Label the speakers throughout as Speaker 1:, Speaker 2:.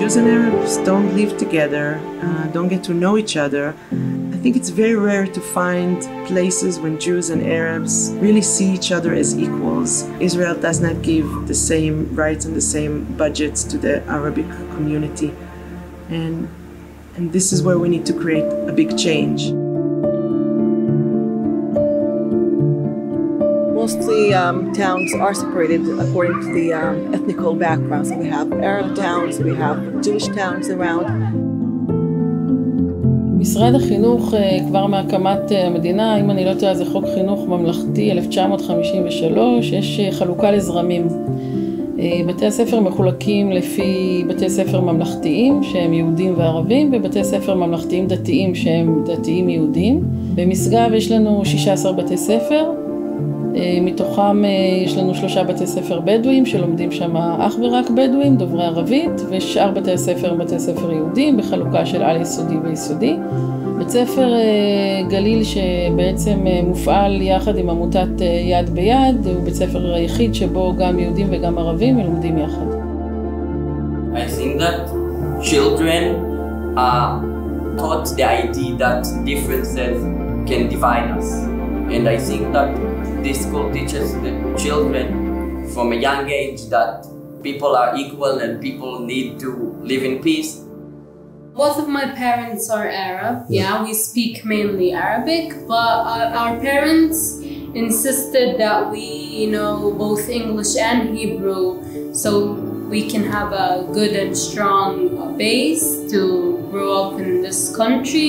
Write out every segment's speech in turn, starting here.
Speaker 1: Jews and Arabs don't live together, don't get to know each other. I think it's very rare to find places when Jews and Arabs really see each other as equals. Israel does not give the same rights and the same budgets to the Arabic community. And this is where we need to create a big change.
Speaker 2: Mostly towns are separated according to the ethnical backgrounds. So we have Arab towns, we have Jewish towns around.
Speaker 3: משרד החינוך כבר מהקמת המדינה, אם אני לא טועה, זה חוק חינוך ממלכתי 1953, יש חלוקה לזרמים. בתי הספר מחולקים לפי בתי ספר ממלכתיים שהם יהודים וערבים, ובתי ספר ממלכתיים דתיים שהם דתיים יהודים. במשגב יש לנו 16 בתי ספר, מתוכם יש לנו 3 בתי ספר בדואים שלומדים שם אך ורק בדואים, דוברי ערבית, ושאר בתי ספר בתי ספר יהודים בחלוקה של על יסודי ויסודי. בית ספר גליל שבעצם מופעל יחד עם עמותת יד ביד, הוא בית ספר היחיד שבו גם יהודים וגם ערבים לומדים יחד.
Speaker 4: I think that children are taught the idea that differences can divide us. And I think that this school teaches the children from a young age that people are equal and people need to live in peace.
Speaker 5: Both of my parents are Arab. Yeah, we speak mainly Arabic, but our parents insisted that we know both English and Hebrew so we can have a good and strong base to grow up in this country.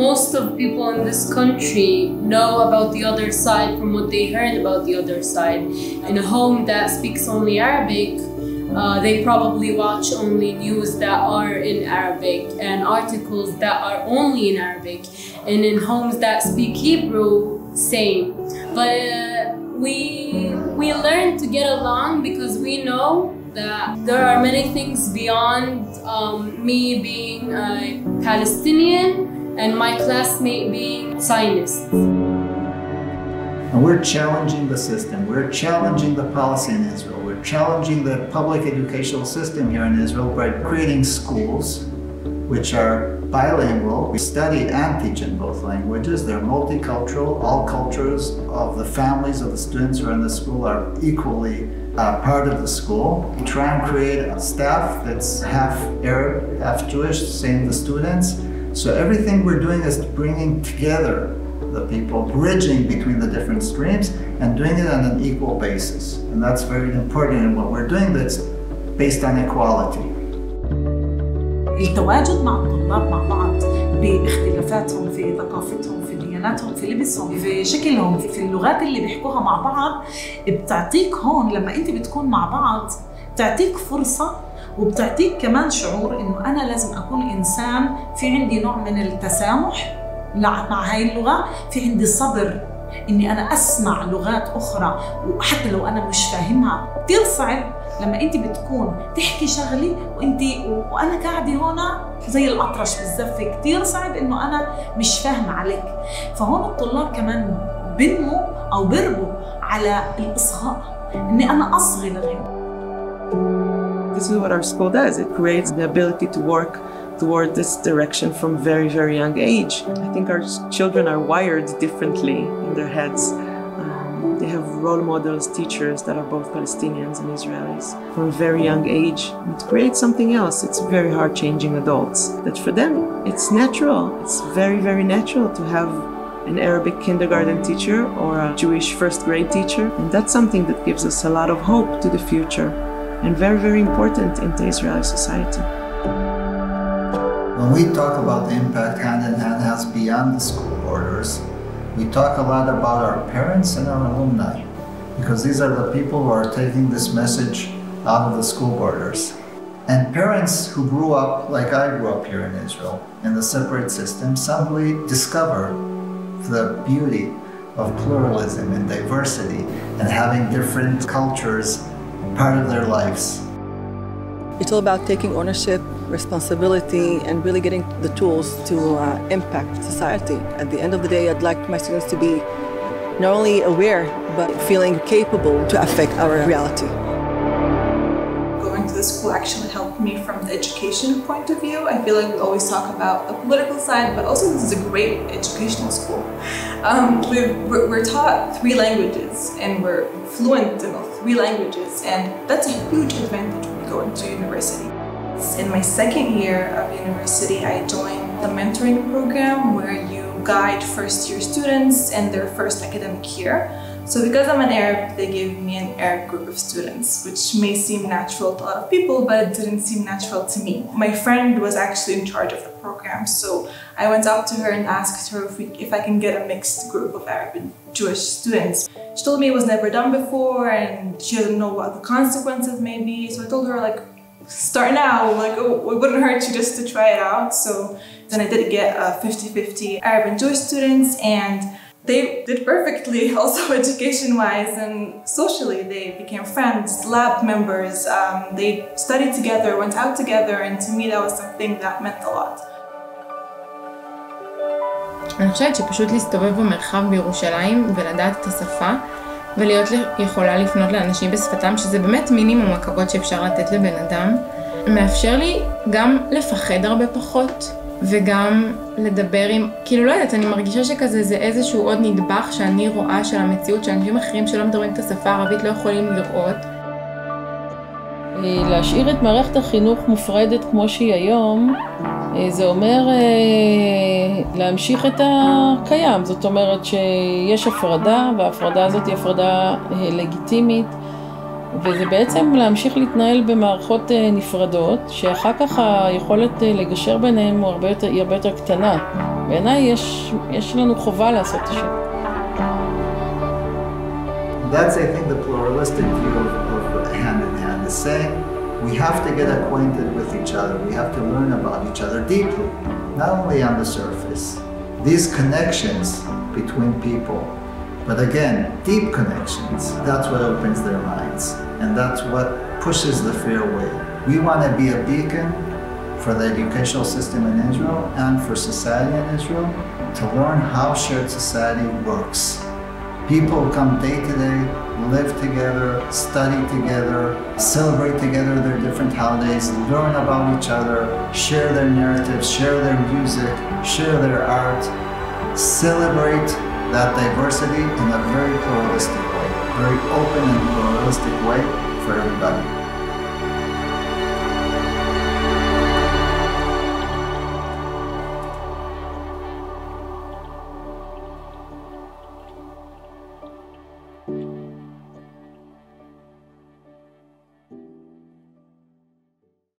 Speaker 5: Most of people in this country know about the other side from what they heard about the other side. In a home that speaks only Arabic, they probably watch only news that are in Arabic and articles that are only in Arabic. And in homes that speak Hebrew, same. But we learn to get along because we know that there are many things beyond me being a Palestinian and my classmate being Zionist.
Speaker 6: And we're challenging the system, we're challenging the policy in Israel, we're challenging the public educational system here in Israel by creating schools which are bilingual. We study and teach in both languages. They're multicultural. All cultures of the families of the students who are in the school are equally part of the school. We try and create a staff that's half Arab, half Jewish, same the students. So everything we're doing is bringing together the people, bridging between the different streams and doing it on an equal basis. And that's very important in what we're doing that's based on equality.
Speaker 7: التواجد مع الطلاب مع بعض باختلافاتهم في ثقافتهم في دياناتهم في لبسهم في شكلهم في اللغات اللي بيحكوها مع بعض بتعطيك هون لما انت بتكون مع بعض بتعطيك فرصة وبتعطيك كمان شعور انه انا لازم اكون انسان في عندي نوع من التسامح مع هاي اللغة، في عندي صبر اني انا اسمع لغات اخرى وحتى لو انا مش فاهمها. كثير صعب لما انت بتكون تحكي شغلي وانا قاعده هنا زي الاطرش بالزفه، كثير صعب انه انا مش فاهمه عليك. فهون الطلاب كمان بنموا او بربوا على الاصغاء، اني انا اصغي لغيري.
Speaker 1: This is what our school does. It creates the ability to work toward this direction from very, very young age. I think our children are wired differently in their heads. They have role models, teachers that are both Palestinians and Israelis from a very young age. It creates something else. It's very hard changing adults. That for them, it's natural. It's very, very natural to have an Arabic kindergarten teacher or a Jewish first grade teacher. And that's something that gives us a lot of hope to the future and very, very important in the Israeli society.
Speaker 6: When we talk about the impact Hand in Hand has beyond the school borders, we talk a lot about our parents and our alumni, because these are the people who are taking this message out of the school borders. And parents who grew up, like I grew up here in Israel, in the separate system, suddenly discover the beauty of pluralism and diversity and having different cultures part of their lives.
Speaker 2: It's all about taking ownership, responsibility, and really getting the tools to impact society. At the end of the day, I'd like my students to be not only aware, but feeling capable to affect our reality.
Speaker 8: Going to the school actually helped me from the education point of view. I feel like we always talk about the political side, but also this is a great educational school. We're taught 3 languages and we're fluent in all 3 languages, and that's a huge advantage when you go into university. In my second year of university, I joined the mentoring program where you guide first-year students in their first academic year. So because I'm an Arab, they gave me an Arab group of students, which may seem natural to a lot of people, but it didn't seem natural to me. My friend was actually in charge of the program, so I went up to her and asked her if I can get a mixed group of Arab and Jewish students. She told me it was never done before and she doesn't know what the consequences may be, so I told her, like, start now, like, oh, it wouldn't hurt you just to try it out. So then I did get 50-50 Arab and Jewish students, and they did perfectly, also education-wise and socially. They became friends, lab members, they studied together, went out together, and to me that was something that meant a lot.
Speaker 9: אני חושבת שפשוט להסתובב במרחב בירושלים ולדעת את השפה ולהיות יכולה לפנות לאנשים בשפתם, שזה באמת מינימום הכבוד שאפשר לתת לבן אדם, מאפשר לי גם לפחד הרבה פחות וגם לדבר עם, כאילו לא יודעת, אני מרגישה שכזה זה איזשהו עוד נדבך שאני רואה של המציאות שאנשים אחרים שלא מדברים את השפה הערבית לא יכולים לראות.
Speaker 3: להשאיר את מערכת החינוך מופרדת כמו שהיא היום, זה אומר להמשיך את הקיים. זאת אומרת שיש הפרדה, וההפרדה הזאת היא הפרדה לגיטימית, וזה בעצם להמשיך להתנהל במערכות נפרדות, שאחר כך היכולת לגשר ביניהם היא הרבה יותר קטנה. בעיניי יש לנו חובה לעשות את זה.
Speaker 6: That's, I think, the pluralistic view of hand in hand, is saying we have to get acquainted with each other. We have to learn about each other deeply, not only on the surface. These connections between people, but again, deep connections, that's what opens their minds. And that's what pushes the fear away. We want to be a beacon for the educational system in Israel and for society in Israel to learn how shared society works. People come day to day, live together, study together, celebrate together their different holidays, learn about each other, share their narratives, share their music, share their art, celebrate that diversity in a very pluralistic way, very open and pluralistic way for everybody.